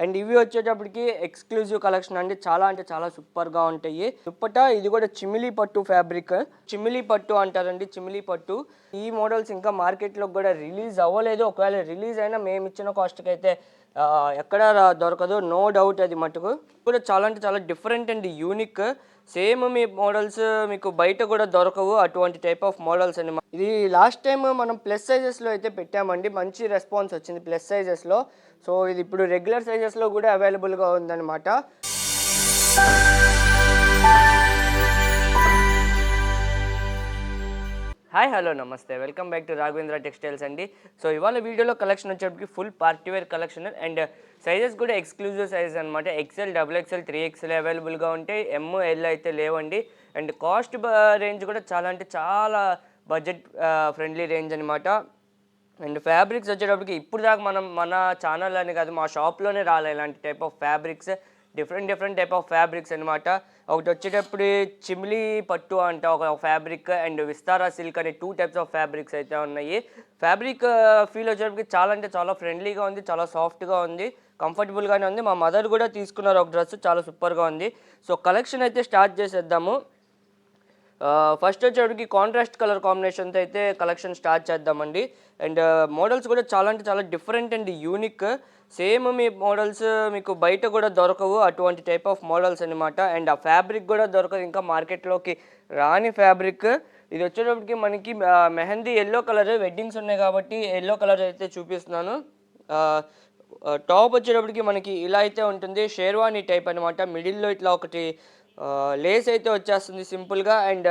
And ఇవి వచ్చేటప్పటికి exclusive collection అండి, చాలా అంటే చాలా సూపర్గా ఉంటాయి. దుప్పటా ఇది కూడా చిమిలీ పట్టు ఫ్యాబ్రిక్, చిమిలీ పట్టు అంటారండి, చిమిలీ పట్టు. ఈ మోడల్స్ ఇంకా మార్కెట్లో కూడా రిలీజ్ అవ్వలేదు. ఒకవేళ రిలీజ్ అయినా మేము ఇచ్చిన కాస్ట్కి అయితే ఎక్కడ దొరకదు, నో డౌట్. అది మటుకు కూడా చాలా అంటే చాలా different and unique. Same me models మీకు బయట కూడా దొరకవు, అటువంటి టైప్ ఆఫ్ మోడల్స్ అండి. ఇది లాస్ట్ టైం మనం ప్లస్ సైజెస్లో అయితే పెట్టామండి, మంచి రెస్పాన్స్ వచ్చింది ప్లస్ సైజెస్లో. సో ఇది ఇప్పుడు రెగ్యులర్ సైజెస్లో కూడా అవైలబుల్గా ఉందన్నమాట. హాయ్ హలో నమస్తే, welcome back to Raghavendra textiles అండి. సో ఇవాళ వీడియోలో కలెక్షన్ వచ్చేప్పటికి full partywear collection and sizes కూడా ఎక్స్క్లూజివ్ సైజెస్ అనమాట. XL, XXL, 3XL అవైలబుల్గా ఉంటాయి, ML అయితే లేవండి. అండ్ కాస్ట్ రేంజ్ కూడా చాలా అంటే చాలా బడ్జెట్ ఫ్రెండ్లీ రేంజ్ అనమాట. అండ్ ఫ్యాబ్రిక్స్ వచ్చేటప్పటికి ఇప్పుడు దాకా మనం మన ఛానల్ అని కాదు, మా షాప్లోనే రాలే ఇలాంటి type of fabrics, different type of fabrics అనమాట. ఒకటి వచ్చేటప్పుడు చిమ్లీ పట్టు అంట ఒక ఫ్యాబ్రిక్, అండ్ విస్తారా సిల్క్ అనే 2 టైప్స్ ఆఫ్ ఫ్యాబ్రిక్స్ అయితే ఉన్నాయి. ఫ్యాబ్రిక్ ఫీల్ వచ్చేటప్పటికి చాలా అంటే చాలా ఫ్రెండ్లీగా ఉంది, చాలా సాఫ్ట్గా ఉంది, కంఫర్టబుల్గానే ఉంది. మా మదర్ కూడా తీసుకున్నారు ఒక డ్రెస్, చాలా సూపర్గా ఉంది. సో కలెక్షన్ అయితే స్టార్ట్ చేసేద్దాము. ఫస్ట్ వచ్చేటికి కాంట్రాస్ట్ కలర్ కాంబినేషన్తో అయితే కలెక్షన్ స్టార్ట్ చేద్దామండి. అండ్ మోడల్స్ కూడా చాలా అంటే చాలా different and unique. Same me models మీకు బయట కూడా దొరకవు, అటువంటి టైప్ ఆఫ్ మోడల్స్ అనమాట. అండ్ ఆ ఫ్యాబ్రిక్ కూడా దొరకదు, ఇంకా మార్కెట్లోకి రాని ఫ్యాబ్రిక్. ఇది వచ్చేటప్పటికి మనకి మెహందీ ఎల్లో కలర్, వెడ్డింగ్స్ ఉన్నాయి కాబట్టి ఎల్లో కలర్ అయితే చూపిస్తున్నాను. టాప్ వచ్చేటప్పటికి మనకి ఇలా అయితే ఉంటుంది, షేర్వానీ టైప్ అనమాట. మిడిల్లో ఇట్లా ఒకటి లేస్ అయితే వచ్చేస్తుంది సింపుల్గా. అండ్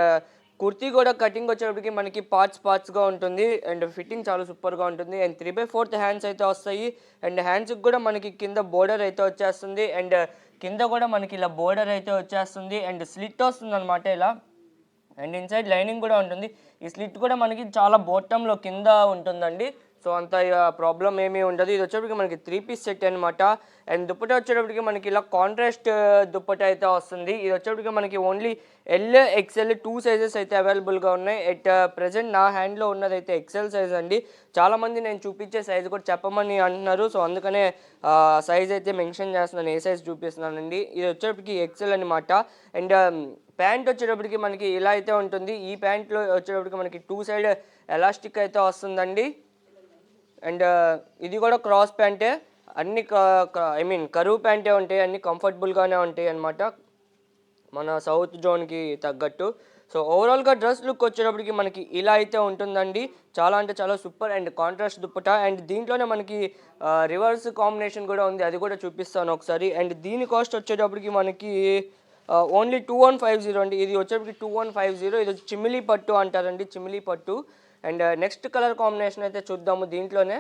కుర్తీ కూడా కటింగ్ వచ్చేటప్పటికి మనకి పార్ట్స్గా ఉంటుంది, అండ్ ఫిట్టింగ్ చాలా సూపర్గా ఉంటుంది. అండ్ 3/4 హ్యాండ్స్ అయితే వస్తాయి. అండ్ హ్యాండ్స్కి కూడా మనకి కింద బోర్డర్ అయితే వచ్చేస్తుంది, అండ్ కింద కూడా మనకి ఇలా బోర్డర్ అయితే వచ్చేస్తుంది, అండ్ స్లిట్ వస్తుంది అనమాట ఇలా. అండ్ ఇన్సైడ్ లైనింగ్ కూడా ఉంటుంది. ఈ స్లిట్ కూడా మనకి చాలా బాటంలో కింద ఉంటుందండి, సో అంత ప్రాబ్లం ఏమీ ఉండదు. ఇది వచ్చేటప్పటికి మనకి 3 పీస్ సెట్ అనమాట. అండ్ దుప్పట వచ్చేటప్పటికి మనకి ఇలా కాంట్రాస్ట్ దుప్పట అయితే వస్తుంది. ఇది వచ్చేటప్పటికి మనకి ఓన్లీ XL 2 సైజెస్ అయితే అవైలబుల్గా ఉన్నాయి. ఎట్ ప్రజెంట్ నా హ్యాండ్లో ఉన్నది అయితే XL సైజ్ అండి. చాలామంది నేను చూపించే సైజ్ కూడా చెప్పమని అంటున్నారు, సో అందుకనే సైజ్ అయితే మెన్షన్ చేస్తున్నాను, ఏ సైజ్ చూపిస్తున్నానండి. ఇది వచ్చేటప్పటికి XL అనమాట. అండ్ ప్యాంట్ వచ్చేటప్పటికి మనకి ఇలా అయితే ఉంటుంది. ఈ ప్యాంట్లో వచ్చేటప్పటికి మనకి 2 సైడ్ ఎలాస్టిక్ అయితే వస్తుందండి. అండ్ ఇది కూడా క్రాస్ ప్యాంటే, అన్ని కరువు ప్యాంటే ఉంటాయి, అన్ని కంఫర్టబుల్గానే ఉంటాయి అన్నమాట మన సౌత్ జోన్కి తగ్గట్టు. సో ఓవరాల్గా డ్రెస్ లుక్ వచ్చేటప్పటికి మనకి ఇలా అయితే ఉంటుందండి, చాలా అంటే చాలా super. And contrast dupatta, and దీంట్లోనే మనకి రివర్స్ కాంబినేషన్ కూడా ఉంది, అది కూడా చూపిస్తాను ఒకసారి. అండ్ దీని కాస్ట్ వచ్చేటప్పటికి మనకి ఓన్లీ 2150 అండి. ఇది వచ్చేటప్పటికి 2150. ఇది చిమిలీ పట్టు అంటారండి, చిమిలీ పట్టు. అండ్ నెక్స్ట్ కలర్ కాంబినేషన్ అయితే చూద్దాము. దీంట్లోనే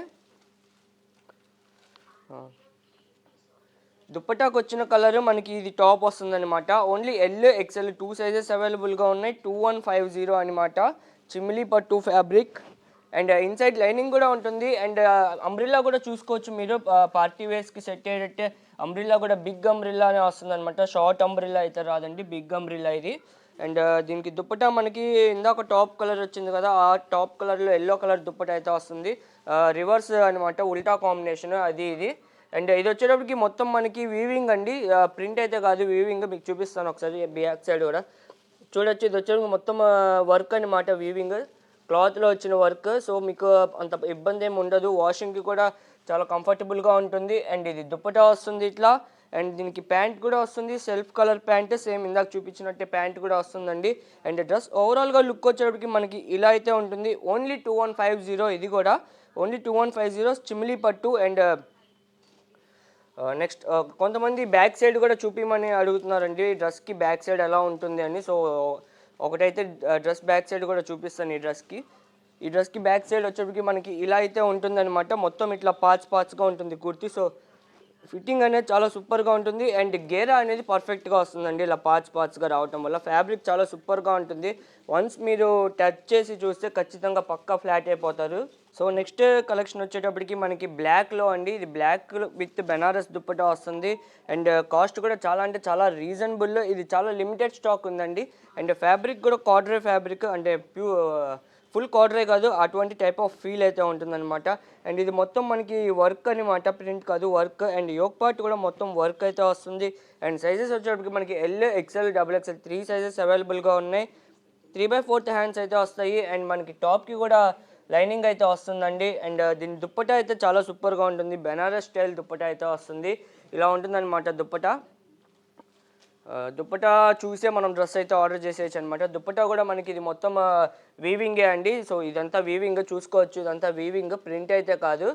దుప్పటాకు వచ్చిన కలర్ మనకి ఇది టాప్ వస్తుందన్నమాట. ఓన్లీ XL 2 సైజెస్ అవైలబుల్గా ఉన్నాయి, 2150 అనమాట. చిమిలీ పట్టు ఫ్యాబ్రిక్. అండ్ ఇన్సైడ్ లైనింగ్ కూడా ఉంటుంది. అండ్ అంబ్రిల్లా కూడా చూసుకోవచ్చు మీరు, పార్టీ వేర్స్కి సెట్ అయ్యేటట్టే అంబ్రిల్లా కూడా బిగ్ అంబ్రిల్లా అనే వస్తుంది అనమాట. షార్ట్ అంబ్రిల్లా అయితే రాదండి, బిగ్ అంబ్రిల్లా ఇది. అండ్ దీనికి దుప్పటా మనకి ఇందాక టాప్ కలర్ వచ్చింది కదా, ఆ టాప్ కలర్లో ఎల్లో కలర్ దుప్పట అయితే వస్తుంది. రివర్స్ అనమాట, ఉల్టా కాంబినేషన్ అది ఇది. అండ్ ఇది వచ్చేటప్పటికి మొత్తం మనకి వీవింగ్ అండి, ప్రింట్ అయితే కాదు, వీవింగ్. మీకు చూపిస్తాను ఒకసారి బ్యాక్ సైడ్ కూడా చూడొచ్చు. ఇది వచ్చేటప్పటికి మొత్తం వర్క్ అనమాట, వీవింగ్ క్లాత్లో వచ్చిన వర్క్. సో మీకు అంత ఇబ్బంది ఏమి ఉండదు, వాషింగ్కి కూడా చాలా కంఫర్టబుల్గా ఉంటుంది. అండ్ ఇది దుప్పటా వస్తుంది ఇట్లా. అండ్ దీనికి ప్యాంట్ కూడా వస్తుంది, సెల్ఫ్ కలర్ ప్యాంట్, సేమ్ ఇందాక చూపించినట్టే ప్యాంట్ కూడా వస్తుందండి. అండ్ డ్రెస్ ఓవరాల్గా లుక్ వచ్చేటప్పటికి మనకి ఇలా అయితే ఉంటుంది. ఓన్లీ 2150, ఇది కూడా ఓన్లీ 2150 చిమిలీ పట్టు. అండ్ నెక్స్ట్ కొంతమంది బ్యాక్ సైడ్ కూడా చూపించమని అడుగుతున్నారండి, డ్రెస్కి బ్యాక్ సైడ్ ఎలా ఉంటుంది అని. సో ఒకటైతే డ్రెస్ బ్యాక్ సైడ్ కూడా చూపిస్తాను. ఈ డ్రెస్కి బ్యాక్ సైడ్ వచ్చేప్పటికి మనకి ఇలా అయితే ఉంటుందన్నమాట. మొత్తం ఇట్లా పార్ట్స్గా ఉంటుంది కుర్తీ. సో ఫిట్టింగ్ అనేది చాలా సూపర్గా ఉంటుంది. అండ్ గేరా అనేది పర్ఫెక్ట్గా వస్తుందండి, ఇలా పార్ట్స్గా రావటం వల్ల. ఫ్యాబ్రిక్ చాలా సూపర్గా ఉంటుంది, వన్స్ మీరు టచ్ చేసి చూస్తే ఖచ్చితంగా పక్కా ఫ్లాట్ అయిపోతారు. సో నెక్స్ట్ కలెక్షన్ వచ్చేటప్పటికి మనకి బ్లాక్లో అండి, ఇది బ్లాక్ విత్ బెనారస్ దుప్పటా వస్తుంది. అండ్ కాస్ట్ కూడా చాలా అంటే చాలా రీజనబుల్, ఇది చాలా లిమిటెడ్ స్టాక్ ఉందండి. అండ్ ఫ్యాబ్రిక్ కూడా కార్డ్రే ఫ్యాబ్రిక్, అంటే ఫుల్ కార్డరే కాదు, అటువంటి టైప్ ఆఫ్ ఫీల్ అయితే ఉంటుందన్నమాట. అండ్ ఇది మొత్తం మనకి వర్క్ అనమాట, ప్రింట్ కాదు వర్క్. అండ్ యోక్ పార్ట్ కూడా మొత్తం వర్క్ అయితే వస్తుంది. అండ్ సైజెస్ వచ్చేటప్పటికి మనకి L, XL, double XL 3 sizes అవైలబుల్గా ఉన్నాయి. 3/4 హ్యాండ్స్ అయితే వస్తాయి. అండ్ మనకి టాప్కి కూడా లైనింగ్ అయితే వస్తుందండి. అండ్ దీని దుప్పటా అయితే చాలా సూపర్గా ఉంటుంది. బెనారస్ స్టైల్ దుప్పటా అయితే వస్తుంది. ఇలా ఉంటుందన్నమాట దుప్పటా. దుప్పటా చూసే మనం డ్రెస్ అయితే ఆర్డర్ చేసేయచ్చు అనమాట. దుప్పటా కూడా మనకి ఇది మొత్తం వీవింగే అండి. సో ఇదంతా వీవింగ్ చూసుకోవచ్చు, ఇదంతా వీవింగ్, ప్రింట్ అయితే కాదు.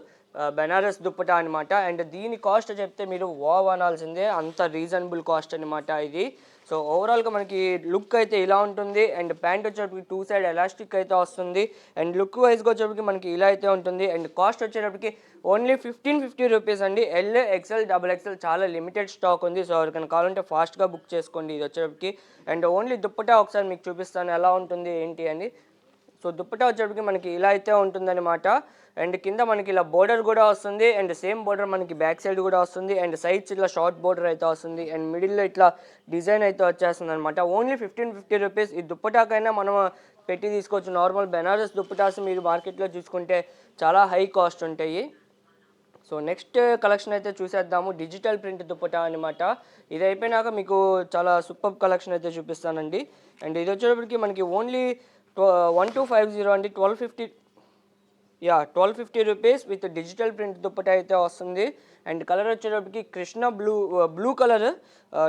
బెనారస్ దుప్పటా అనమాట. అండ్ దీని కాస్ట్ చెప్తే మీరు వావ్ అనాల్సిందే, అంత రీజనబుల్ కాస్ట్ అనమాట ఇది. సో ఓవరాల్గా మనకి లుక్ అయితే ఇలా ఉంటుంది. అండ్ ప్యాంట్ వచ్చేటప్పటికి 2 సైడ్ ఎలాస్టిక్ అయితే వస్తుంది. అండ్ లుక్ వైజ్గా వచ్చేటప్పటికి మనకి ఇలా అయితే ఉంటుంది. అండ్ కాస్ట్ వచ్చేటప్పటికి ఓన్లీ 1550 రూపీస్ అండి. ఎల్, ఎక్స్ఎల్, డబుల్ ఎక్స్ఎల్ చాలా లిమిటెడ్ స్టాక్ ఉంది. సో ఎవరికైనా కావాలంటే ఫాస్ట్గా బుక్ చేసుకోండి ఇది వచ్చేటప్పటికి. అండ్ ఓన్లీ దుప్పటా ఒకసారి మీకు చూపిస్తాను ఎలా ఉంటుంది ఏంటి అని. సో దుప్పటా వచ్చేటప్పటికి మనకి ఇలా అయితే ఉంటుందన్నమాట. అండ్ కింద మనకి ఇలా బోర్డర్ కూడా వస్తుంది. అండ్ సేమ్ బోర్డర్ మనకి బ్యాక్ సైడ్ కూడా వస్తుంది. అండ్ సైడ్స్ ఇట్లా షార్ట్ బోర్డర్ అయితే వస్తుంది. అండ్ మిడిల్లో ఇట్లా డిజైన్ అయితే వచ్చేస్తుంది అనమాట. Only 1550 rupees. ఈ దుప్పటాకైనా మనం పెట్టి తీసుకోవచ్చు. నార్మల్ బెనారస్ దుప్పటాస్ మీరు మార్కెట్లో చూసుకుంటే చాలా హై కాస్ట్ ఉంటాయి. సో నెక్స్ట్ కలెక్షన్ అయితే చూసేద్దాము. డిజిటల్ ప్రింట్ దుప్పటా అనమాట. ఇది అయిపోయినాక మీకు చాలా సూపర్ కలెక్షన్ అయితే చూపిస్తానండి. అండ్ ఇది వచ్చేటప్పటికి మనకి ఓన్లీ 1250 అండి. 1250 rupees with digital print dupatta అయితే వస్తుంది. అండ్ కలర్ వచ్చేటప్పటికి Krishna blue colour,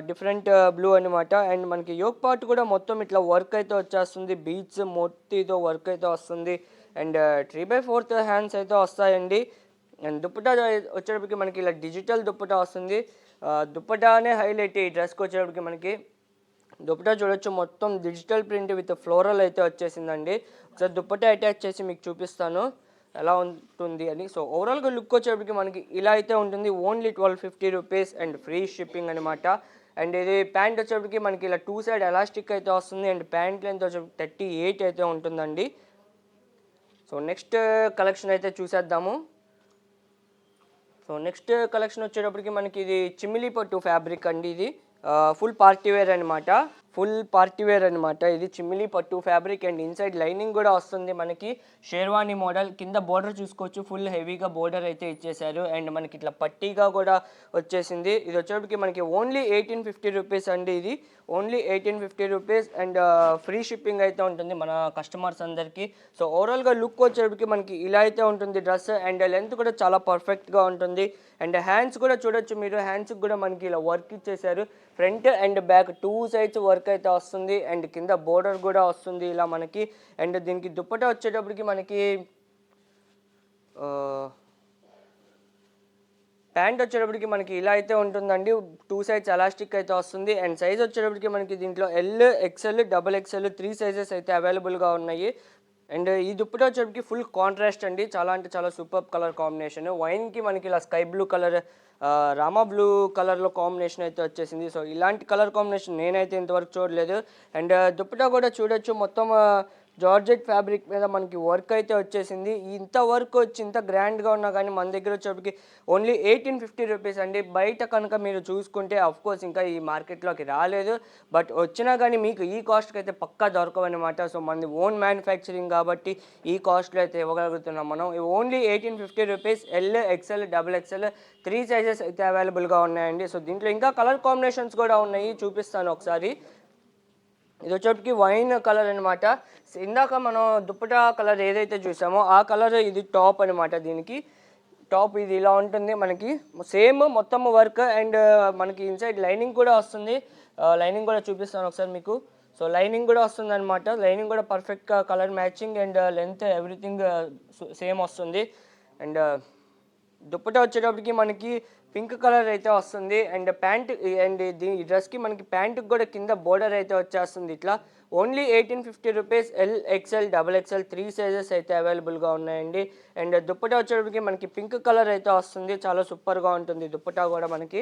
different blue అనమాట. అండ్ మనకి యోక్ పార్ట్ కూడా మొత్తం ఇట్లా వర్క్ అయితే వచ్చేస్తుంది. బీట్స్ మొత్తితో వర్క్ అయితే వస్తుంది. అండ్ 3/4 హ్యాండ్స్ అయితే వస్తాయండి. అండ్ దుప్పటా వచ్చేటప్పటికి మనకి ఇలా డిజిటల్ దుప్పటా వస్తుంది. దుప్పటానే హైలైట్ ఈ డ్రెస్కి వచ్చేటప్పటికి మనకి. దుప్పటా చూడొచ్చు మొత్తం డిజిటల్ ప్రింట్ విత్ ఫ్లోరల్ అయితే వచ్చేసిందండి. ఒకసారి దుప్పటా అటాచ్ చేసి మీకు చూపిస్తాను ఎలా ఉంటుంది అని. సో ఓవరాల్గా లుక్ వచ్చేటప్పటికి మనకి ఇలా అయితే ఉంటుంది. Only 1250 rupees and free shipping అనమాట. అండ్ ఇది ప్యాంట్ వచ్చేటప్పటికి మనకి ఇలా 2 సైడ్ ఎలాస్టిక్ అయితే వస్తుంది. అండ్ ప్యాంట్ లెంత్ వచ్చేటప్పటికి 38 అయితే ఉంటుందండి. సో నెక్స్ట్ కలెక్షన్ అయితే చూసేద్దాము. సో నెక్స్ట్ కలెక్షన్ వచ్చేటప్పటికి మనకి ఇది చిమిలీ పట్టు ఫ్యాబ్రిక్ అండి. ఇది ఫుల్ పార్టీ వేర్ అనమాట. ఇది చిమిలీ పట్టు ఫ్యాబ్రిక్. అండ్ ఇన్సైడ్ లైనింగ్ కూడా వస్తుంది మనకి. షేర్వానీ మోడల్ కింద బోర్డర్ చూసుకోవచ్చు, ఫుల్ హెవీగా బోర్డర్ అయితే ఇచ్చేసారు. అండ్ మనకి ఇట్లా పట్టీగా కూడా వచ్చేసింది. ఇది వచ్చేటప్పటికి మనకి ఓన్లీ 1850 రూపీస్ అండి. ఇది only 1850 rupees. And free shipping అయితే ఉంటుంది మన కస్టమర్స్ అందరికీ. సో ఓవరాల్గా లుక్ వచ్చేటప్పటికి మనకి ఇలా అయితే ఉంటుంది డ్రెస్. అండ్ లెంత్ కూడా చాలా పర్ఫెక్ట్గా ఉంటుంది. అండ్ హ్యాండ్స్ కూడా చూడొచ్చు మీరు. హ్యాండ్స్కి కూడా మనకి ఇలా వర్క్ ఇచ్చేసారు. Front and back 2 sides work అయితే వస్తుంది. అండ్ కింద బోర్డర్ కూడా వస్తుంది ఇలా మనకి. అండ్ దీనికి దుప్పటా వచ్చేటప్పటికి మనకి ప్యాంట్ వచ్చేటప్పటికి మనకి ఇలా అయితే ఉంటుందండి. 2 సైడ్స్ ఎలాస్టిక్ అయితే వస్తుంది. అండ్ సైజ్ వచ్చేటప్పటికి మనకి దీంట్లో L, XL, double XL 3 sizes అయితే అవైలబుల్గా ఉన్నాయి. అండ్ ఈ దుప్పటా వచ్చేటప్పటికి ఫుల్ కాంట్రాస్ట్ అండి. చాలా అంటే చాలా సూపర్ కలర్ కాంబినేషన్. వైన్కి మనకి ఇలా sky blue colour, Rama blue కలర్లో కాంబినేషన్ అయితే వచ్చేసింది. సో ఇలాంటి కలర్ కాంబినేషన్ నేనైతే ఇంతవరకు చూడలేదు. అండ్ దుప్పటా కూడా చూడొచ్చు మొత్తం జార్జెట్ ఫ్యాబ్రిక్ మీద మనకి వర్క్ అయితే వచ్చేసింది. ఇంత వర్క్ వచ్చి ఇంత గ్రాండ్గా ఉన్నా కానీ మన దగ్గర వచ్చేప్పటికి ఓన్లీ 1850 రూపీస్ అండి. బయట కనుక మీరు చూసుకుంటే అఫ్కోర్స్ ఇంకా ఈ మార్కెట్లోకి రాలేదు, బట్ వచ్చినా కానీ మీకు ఈ కాస్ట్కి అయితే పక్కా దొరకవన్నమాట. సో మనది ఓన్ మ్యానుఫ్యాక్చరింగ్ కాబట్టి ఈ కాస్ట్లో అయితే ఇవ్వగలుగుతున్నాం మనం. Only 1850 rupees. L, XL, double XL 3 sizes అయితే అవైలబుల్గా ఉన్నాయండి. సో దీంట్లో ఇంకా కలర్ కాంబినేషన్స్ కూడా ఉన్నాయి, చూపిస్తాను ఒకసారి. ఇది వచ్చేప్పటికి వైన్ కలర్ అనమాట. ఇందాక మనం దుప్పటా కలర్ ఏదైతే చూసామో ఆ కలర్ ఇది టాప్ అనమాట. దీనికి టాప్ ఇది ఇలా ఉంటుంది మనకి. సేమ్ మొత్తం వర్క్. అండ్ మనకి ఇన్సైడ్ లైనింగ్ కూడా వస్తుంది. లైనింగ్ కూడా చూపిస్తాను ఒకసారి మీకు. సో లైనింగ్ కూడా వస్తుంది అనమాట. లైనింగ్ కూడా పర్ఫెక్ట్గా colour matching and length everything same వస్తుంది. అండ్ దుప్పటా వచ్చేటప్పటికి మనకి పింక్ కలర్ అయితే వస్తుంది. అండ్ ప్యాంట్ అండ్ ఈ డ్రెస్కి మనకి ప్యాంటుకి కూడా కింద బోర్డర్ అయితే వచ్చేస్తుంది ఇట్లా. Only 1850 rupees. L, XL, double XL 3 sizes అయితే అవైలబుల్గా ఉన్నాయండి. అండ్ దుప్పటా వచ్చేటప్పటికి మనకి పింక్ కలర్ అయితే వస్తుంది. చాలా సూపర్గా ఉంటుంది దుప్పటా కూడా మనకి.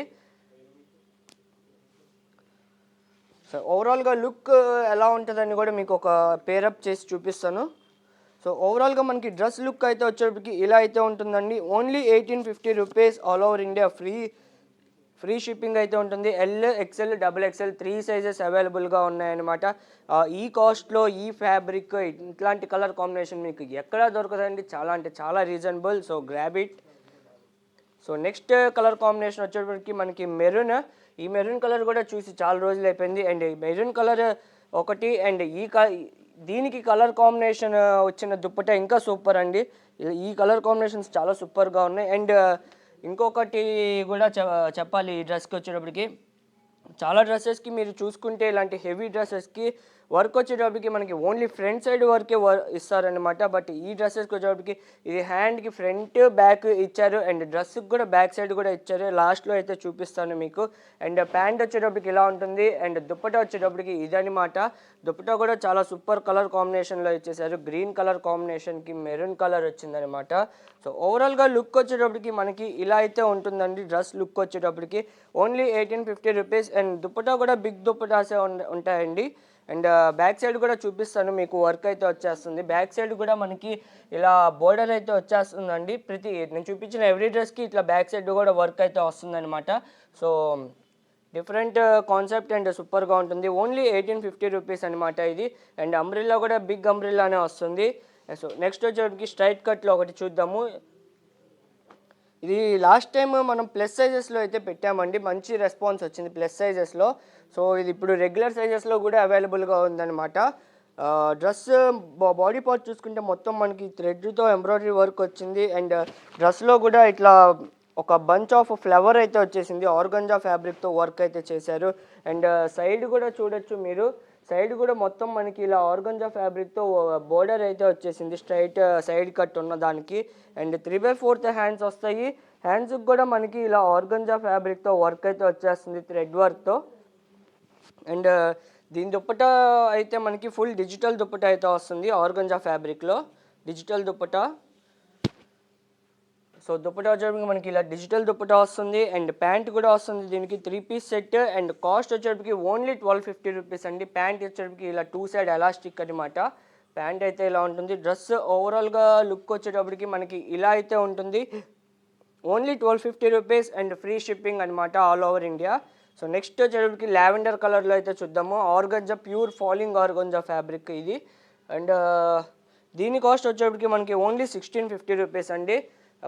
సో ఓవరాల్గా లుక్ ఎలా ఉంటుందని కూడా మీకు ఒక పేరప్ చేసి చూపిస్తాను. సో ఓవరాల్గా మనకి డ్రెస్ లుక్ అయితే వచ్చేటప్పటికి ఇలా అయితే ఉంటుందండి. Only 1850 rupees. All over India free shipping అయితే ఉంటుంది. L, XL, double XL 3 sizes అవైలబుల్గా ఉన్నాయన్నమాట. ఈ కాస్ట్లో ఈ ఫ్యాబ్రిక్ ఇట్లాంటి కలర్ కాంబినేషన్ మీకు ఎక్కడా దొరకదండి. చాలా అంటే చాలా reasonable. So grab it. So next colour combination వచ్చేటప్పటికి మనకి మెరూన్. ఈ మెరూన్ కలర్ కూడా చూసి చాలా రోజులు అయిపోయింది. అండ్ మెరూన్ కలర్ ఒకటి, అండ్ దీనికి కలర్ కాంబినేషన్ వచ్చిన దుప్పట ఇంకా సూపర్ అండి. ఈ కలర్ కాంబినేషన్స్ చాలా సూపర్గా ఉన్నాయి. అండ్ ఇంకొకటి కూడా చెప్పాలి ఈ డ్రెస్కి వచ్చేటప్పటికి, చాలా డ్రెస్సెస్కి మీరు చూసుకుంటే ఇలాంటి హెవీ డ్రెస్సెస్కి వర్క్ వచ్చేటప్పటికి మనకి ఓన్లీ ఫ్రంట్ సైడ్ వర్కే ఇస్తారనమాట. బట్ ఈ డ్రెస్సెస్కి వచ్చేటప్పటికి ఇది హ్యాండ్కి ఫ్రంట్ బ్యాక్ ఇచ్చారు, అండ్ డ్రెస్కి కూడా బ్యాక్ సైడ్ కూడా ఇచ్చారు. లాస్ట్లో అయితే చూపిస్తాను మీకు. అండ్ ప్యాంట్ వచ్చేటప్పటికి ఇలా ఉంటుంది, అండ్ దుప్పటా వచ్చేటప్పటికి ఇదనమాట. దుప్పటా కూడా చాలా సూపర్ కలర్ కాంబినేషన్లో ఇచ్చేసారు. గ్రీన్ కలర్ కాంబినేషన్కి మెరూన్ కలర్ వచ్చిందనమాట. సో ఓవరాల్గా లుక్ వచ్చేటప్పటికి మనకి ఇలా అయితే ఉంటుందండి. డ్రెస్ లుక్ వచ్చేటప్పటికి ఓన్లీ 1850 రూపీస్. అండ్ దుప్పటా కూడా బిగ్ దుప్పటాసే ఉంటాయండి. అండ్ బ్యాక్ సైడ్ కూడా చూపిస్తాను మీకు. వర్క్ అయితే వచ్చేస్తుంది. బ్యాక్ సైడ్ కూడా మనకి ఇలా బోర్డర్ అయితే వచ్చేస్తుందండి. నేను చూపించిన ఎవ్రీ డ్రెస్కి ఇట్లా బ్యాక్ సైడ్ కూడా వర్క్ అయితే వస్తుందన్నమాట. సో డిఫరెంట్ కాన్సెప్ట్ అండ్ సూపర్గా ఉంటుంది. ఓన్లీ 1850 రూపీస్ అనమాట ఇది. అండ్ అంబ్రిల్లా కూడా బిగ్ అంబ్రిల్లానే వస్తుంది. సో నెక్స్ట్ వచ్చేటికి స్ట్రైట్ కట్లో ఒకటి చూద్దాము. ఇది లాస్ట్ టైం మనం ప్లస్ సైజెస్లో అయితే పెట్టామండి. మంచి రెస్పాన్స్ వచ్చింది ప్లస్ సైజెస్లో. సో ఇది ఇప్పుడు రెగ్యులర్ సైజెస్లో కూడా అవైలబుల్గా ఉందన్నమాట. డ్రెస్ బాడీ పార్ట్ చూసుకుంటే మొత్తం మనకి థ్రెడ్తో ఎంబ్రాయిడరీ వర్క్ వచ్చింది. అండ్ డ్రెస్లో కూడా ఇట్లా ఒక బంచ్ ఆఫ్ ఫ్లవర్ అయితే వచ్చేసింది. ఆర్గంజా ఫ్యాబ్రిక్తో వర్క్ అయితే చేశారు. అండ్ సైడ్ కూడా చూడొచ్చు మీరు. సైడ్ కూడా మొత్తం మనకి ఇలా ఆర్గంజా ఫ్యాబ్రిక్తో బోర్డర్ అయితే వచ్చేసింది, స్ట్రైట్ సైడ్ కట్ ఉన్న దానికి. అండ్ 3/4 హ్యాండ్స్ వస్తాయి. హ్యాండ్స్కి కూడా మనకి ఇలా ఆర్గంజా ఫ్యాబ్రిక్తో వర్క్ అయితే వచ్చేస్తుంది, థ్రెడ్ వర్క్తో. అండ్ దీని దుప్పట అయితే మనకి ఫుల్ డిజిటల్ దుప్పట అయితే వస్తుంది, ఆర్గంజా ఫ్యాబ్రిక్లో డిజిటల్ దుప్పట. సో దుప్పటా వచ్చేటప్పటికి మనకి ఇలా డిజిటల్ దుప్పటా వస్తుంది. అండ్ ప్యాంట్ కూడా వస్తుంది దీనికి 3 పీస్ సెట్. అండ్ కాస్ట్ వచ్చేటప్పటికి ఓన్లీ 1250 రూపీస్ అండి. ప్యాంట్ వచ్చేటప్పటికి ఇలా 2 సైడ్ ఎలాస్టిక్ అనమాట. ప్యాంట్ అయితే ఇలా ఉంటుంది. డ్రెస్ ఓవరాల్గా లుక్ వచ్చేటప్పటికి మనకి ఇలా అయితే ఉంటుంది. Only 1250 rupees and free shipping అనమాట all over India. So next వచ్చేటప్పటికి లావెండర్ కలర్లో అయితే చూద్దాము. Organza pure falling organza fabric ఇది. అండ్ దీని కాస్ట్ వచ్చేటప్పటికి మనకి ఓన్లీ 1650 రూపీస్ అండి.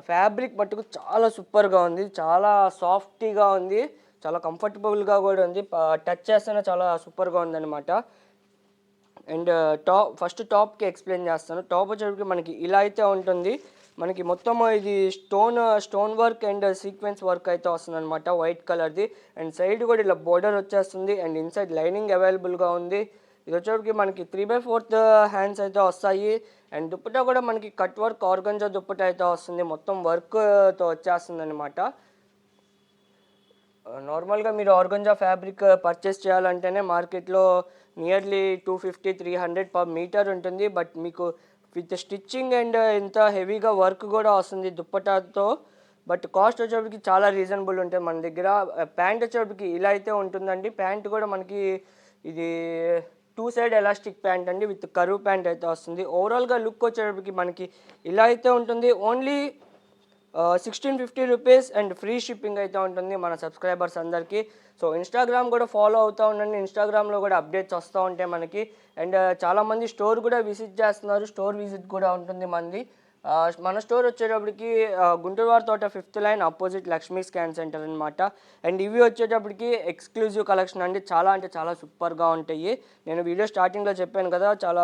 ఫ్యాబ్రిక్ మట్టుకు చాలా సూపర్గా ఉంది, చాలా సాఫ్టీగా ఉంది, చాలా కంఫర్టబుల్గా కూడా ఉంది. టచ్ చేస్తేనే చాలా సూపర్గా ఉందన్నమాట. అండ్ ఫస్ట్ టాప్కి ఎక్స్ప్లెయిన్ చేస్తాను. టాప్ వచ్చేటప్పటికి మనకి ఇలా అయితే ఉంటుంది. మనకి మొత్తం ఇది stone work and sequence work అయితే వస్తుంది అనమాట, వైట్ కలర్ది. అండ్ సైడ్ కూడా ఇలా బోర్డర్ వచ్చేస్తుంది. అండ్ ఇన్సైడ్ లైనింగ్ అవైలబుల్గా ఉంది. ఇది వచ్చేటప్పటికి మనకి 3/4 హ్యాండ్స్ అయితే వస్తాయి. అండ్ దుప్పటా కూడా మనకి కట్ వర్క్ ఆర్గంజా దుప్పటా అయితే వస్తుంది, మొత్తం వర్క్తో వచ్చేస్తుంది అనమాట. నార్మల్గా మీరు ఆర్గంజా ఫ్యాబ్రిక్ పర్చేస్ చేయాలంటేనే మార్కెట్లో నియర్లీ 250-300 పర్ మీటర్ ఉంటుంది. బట్ మీకు విత్ స్టిచ్చింగ్ అండ్ ఇంత హెవీగా వర్క్ కూడా వస్తుంది దుప్పటాతో. బట్ కాస్ట్ వచ్చేటప్పటికి చాలా రీజనబుల్ ఉంటుంది మన దగ్గర. ప్యాంట్ వచ్చేటప్పటికి ఇలా అయితే ఉంటుందండి. ప్యాంట్ కూడా మనకి ఇది 2 సైడ్ ఎలాస్టిక్ ప్యాంట్ అండి, విత్ కరువు ప్యాంట్ అయితే వస్తుంది. ఓవరాల్గా లుక్ వచ్చేటప్పటికి మనకి ఇలా అయితే ఉంటుంది. Only 1650 rupees and free shipping అయితే ఉంటుంది మన సబ్స్క్రైబర్స్ అందరికీ. సో ఇన్స్టాగ్రామ్ కూడా ఫాలో అవుతూ ఉండండి. ఇన్స్టాగ్రామ్లో కూడా అప్డేట్స్ వస్తూ ఉంటాయి మనకి. అండ్ చాలామంది స్టోర్ కూడా విజిట్ చేస్తున్నారు. స్టోర్ విజిట్ కూడా ఉంటుంది మనది. మన స్టోర్ వచ్చేటప్పటికి గుంటూరు వారి తోట 5th line opposite Lakshmi scan centre అనమాట. అండ్ ఇవి వచ్చేటప్పటికి ఎక్స్క్లూజివ్ కలెక్షన్ అండి. చాలా అంటే చాలా సూపర్గా ఉంటాయి. నేను వీడియో స్టార్టింగ్లో చెప్పాను కదా, చాలా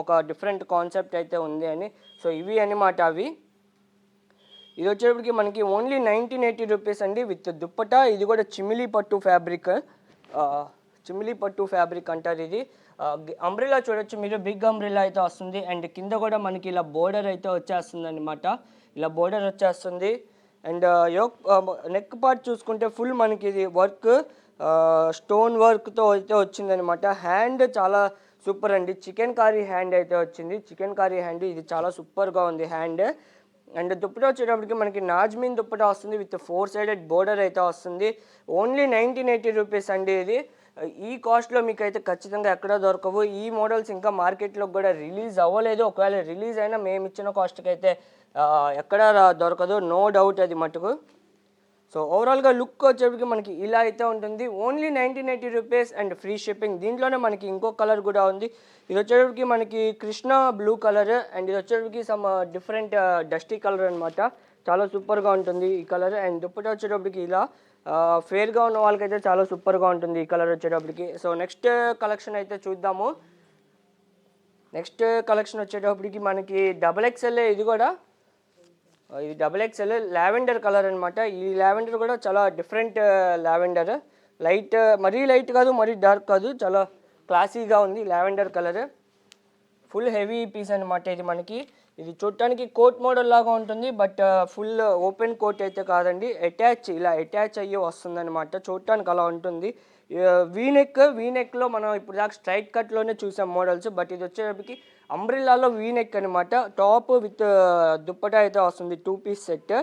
ఒక డిఫరెంట్ కాన్సెప్ట్ అయితే ఉంది అని. సో ఇవి అనమాట అవి. ఇది వచ్చేటప్పటికి మనకి ఓన్లీ 1980 రూపీస్ అండి, విత్ దుప్పటా. ఇది కూడా చిమిలీ పట్టు ఫ్యాబ్రిక్, చిమిలీ పట్టు ఫ్యాబ్రిక్ అంటారు ఇది. అంబ్రిల్లా చూడొచ్చు మీరు, బిగ్ అంబ్రిల్లా అయితే వస్తుంది. అండ్ కింద కూడా మనకి ఇలా బోర్డర్ అయితే వచ్చేస్తుంది అనమాట, ఇలా బోర్డర్ వచ్చేస్తుంది. అండ్ నెక్ పార్ట్ చూసుకుంటే ఫుల్ మనకి ఇది వర్క్ స్టోన్ వర్క్తో అయితే వచ్చిందనమాట. హ్యాండ్ చాలా సూపర్ అండి, చికెన్ కారీ హ్యాండ్ అయితే వచ్చింది. చికెన్ కారీ హ్యాండ్ ఇది చాలా సూపర్గా ఉంది హ్యాండ్. అండ్ దుప్పటా వచ్చేటప్పటికి మనకి నాజ్మీన్ దుప్పటా వస్తుంది, విత్ 4 సైడెడ్ బోర్డర్ అయితే వస్తుంది. ఓన్లీ 1980 రూపీస్ అండి ఇది. ఈ కాస్ట్లో మీకు అయితే ఖచ్చితంగా ఎక్కడ దొరకవు. ఈ మోడల్స్ ఇంకా మార్కెట్లో కూడా రిలీజ్ అవ్వలేదు. ఒకవేళ రిలీజ్ అయినా మేము ఇచ్చిన కాస్ట్కి అయితే ఎక్కడ దొరకదు, నో డౌట్ అది మటుకు. సో ఓవరాల్గా లుక్ వచ్చేప్పటికి మనకి ఇలా అయితే ఉంటుంది. Only 1980 rupees and free shipping. దీంట్లోనే మనకి ఇంకో కలర్ కూడా ఉంది. ఇది వచ్చేటప్పటికి మనకి కృష్ణ బ్లూ కలర్ అండ్ ఇది వచ్చేటప్పటికి సమ్ డిఫరెంట్ డస్టీ కలర్ అనమాట. చాలా సూపర్గా ఉంటుంది ఈ కలర్. అండ్ దుప్పటి వచ్చేటప్పటికి ఇలా ఫేర్గా ఉన్న వాళ్ళకైతే చాలా సూపర్గా ఉంటుంది ఈ కలర్ వచ్చేటప్పటికి. సో నెక్స్ట్ కలెక్షన్ అయితే చూద్దాము. నెక్స్ట్ కలెక్షన్ వచ్చేటప్పటికి మనకి XXL. ఇది కూడా ఇది XXL లావెండర్ కలర్ అనమాట. ఈ లావెండర్ కూడా చాలా డిఫరెంట్ లావెండర్. లైట్, మరీ లైట్ కాదు, మరీ డార్క్ కాదు, చాలా క్లాసీగా ఉంది lavender colour. Full heavy piece అనమాట ఇది మనకి. ఇది చూడటానికి కోట్ మోడల్ లాగా ఉంటుంది, బట్ ఫుల్ ఓపెన్ కోట్ అయితే కాదండి. ఇలా అటాచ్ అయ్యి వస్తుందన్నమాట. చూడటానికి అలా ఉంటుంది. వీనెక్లో మనం ఇప్పుడు దాకా స్ట్రైట్ కట్లోనే చూసాం మోడల్స్, బట్ ఇది వచ్చేటప్పటికి అంబ్రిల్లాలో వీనెక్ అనమాట. టాప్ విత్ దుప్పటా అయితే వస్తుంది, 2 పీస్ సెట్.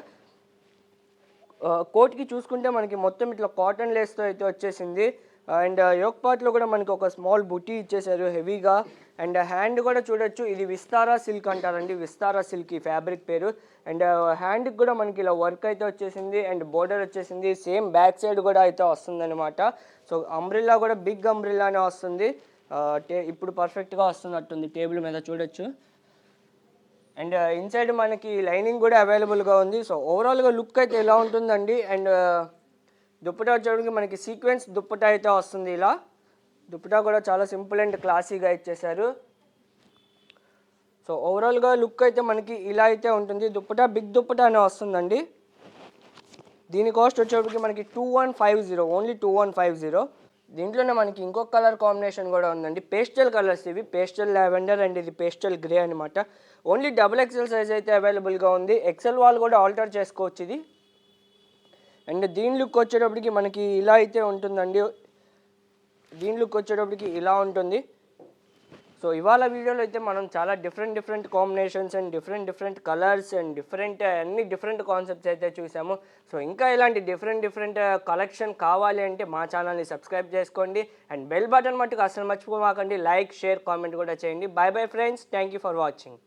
కోట్కి చూసుకుంటే మనకి మొత్తం ఇట్లా కాటన్ లేస్తో అయితే వచ్చేసింది. అండ్ యోక్ పార్ట్లో కూడా మనకి ఒక స్మాల్ బుటీ ఇచ్చేసారు హెవీగా. అండ్ హ్యాండ్ కూడా చూడొచ్చు, ఇది విస్తారా సిల్క్ అంటారండి. విస్తారా సిల్క్ ఈ ఫ్యాబ్రిక్ పేరు. అండ్ హ్యాండ్కి కూడా మనకి ఇలా వర్క్ అయితే వచ్చేసింది అండ్ బోర్డర్ వచ్చేసింది. సేమ్ బ్యాక్ సైడ్ కూడా అయితే వస్తుందన్నమాట. సో అంబ్రిల్లా కూడా బిగ్ అంబ్రిల్లానే వస్తుంది. ఇప్పుడు పర్ఫెక్ట్గా వస్తున్నట్టుంది, టేబుల్ మీద చూడొచ్చు. అండ్ ఇన్సైడ్ మనకి లైనింగ్ కూడా అవైలబుల్గా ఉంది. సో ఓవరాల్గా లుక్ అయితే ఎలా ఉంటుందండి. అండ్ దుప్పటా వచ్చేటికి మనకి సీక్వెన్స్ దుప్పటా అయితే వస్తుంది. ఇలా దుప్పటా కూడా చాలా సింపుల్ అండ్ క్లాసీగా ఇచ్చేసారు. సో ఓవరాల్గా లుక్ అయితే మనకి ఇలా అయితే ఉంటుంది. దుప్పటా బిగ్ దుప్పటా అనే వస్తుందండి. దీని కాస్ట్ వచ్చేటికి మనకి 2150, ఓన్లీ 2150. దీంట్లోనే మనకి ఇంకొక కలర్ కాంబినేషన్ కూడా ఉందండి. పేస్టల్ కలర్స్ ఇవి, పేస్టల్ లావెండర్ అండ్ ఇది పేస్టల్ గ్రే అనమాట. ఓన్లీ XXL సైజ్ అయితే అవైలబుల్గా ఉంది. ఎక్సెల్ వాళ్ళు కూడా ఆల్టర్ చేసుకోవచ్చు ఇది. అండ్ దీని లుక్ వచ్చేటప్పటికి మనకి ఇలా అయితే ఉంటుందండి. దీని లుక్ వచ్చేటప్పటికి ఇలా ఉంటుంది. సో ఇవాళ వీడియోలో అయితే మనం చాలా different combinations and different colours and అన్ని డిఫరెంట్ కాన్సెప్ట్స్ అయితే చూసాము. సో ఇంకా ఇలాంటి డిఫరెంట్ కలెక్షన్ కావాలి అంటే మా ఛానల్ని సబ్స్క్రైబ్ చేసుకోండి. అండ్ బెల్ బటన్ మట్టుకు అసలు మర్చిపోమాకండి. లైక్, షేర్, కామెంట్ కూడా చేయండి. Bye friends. Thank you for watching.